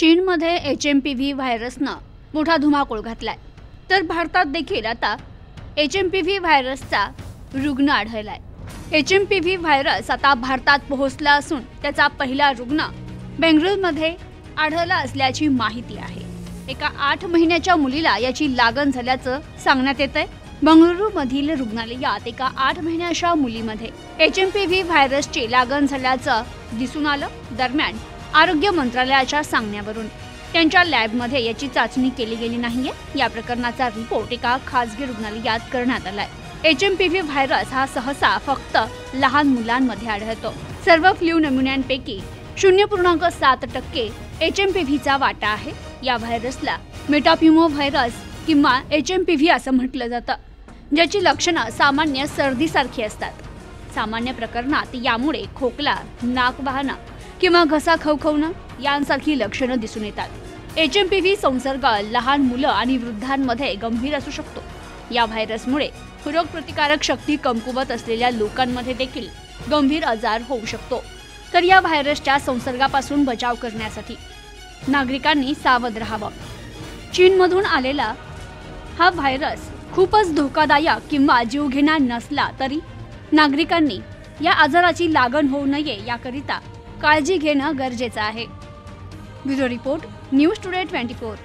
चीनमध्ये HMPV व्हायरसनं मोठा धुमाकूळ घातलाय, तर भारतात देखील आता HMPV व्हायरसचा रुग्ण आढळलाय। HMPV व्हायरस आता भारतात पोहोचला असून त्याचा पहिला रुग्ण बेंगळुरूमध्ये आढळला असल्याची माहिती आहे। एका 8 महिन्याच्या मुलीला याची लागण झाल्याचं सांगण्यात येतंय। बंगळुरूमधील रुग्णालयात एका 8 महिन्याच्या मुलीमध्ये HMPV व्हायरसची लागण झाल्याचं दिसून आलं। दरम्यान आरोग्य मंत्रालयाच्या सांगण्यावरून त्यांच्या लॅबमध्ये याची चाचणी केली गेली नाहीये। या प्रकरणाचा रिपोर्ट एका खासगी रुग्णालयात करण्यात आलाय। HMPV व्हायरस हा सहसा फक्त लहान मुलांमध्ये आढळतो। सर्व फ्लू नमुन्यांपैकी 0.7% HMPVचा वाटा आहे। या व्हायरसला मेटाप्युमो व्हायरस किंवा HMPV असं म्हटलं जातं, ज्याची लक्षणं सामान्य सर्दीसारखी असतात। सामान्य प्रकरणात यामुळे खोकला, नाक वाहणं किंवा घसा खवखवणं यांसारखी लक्षणं दिसून येतात। HMPV संसर्ग लहान मुलं आणि वृद्धांमध्ये गंभीर असू शकतो। या व्हायरसमुळे रोगप्रतिकारक शक्ती कमकुवत असलेल्या लोकांमध्ये देखील गंभीर आजार होऊ शकतो। तर या व्हायरसच्या संसर्गापासून बचाव करण्यासाठी नागरिकांनी सावध राहावं। चीनमधून आलेला हा व्हायरस खूपच धोकादायक किंवा जीवघेणा नसला तरी नागरिकांनी या आजाराची लागण होऊ नये याकरिता काळजी घेणं गरजेचं आहे। Bureau report, news today 24।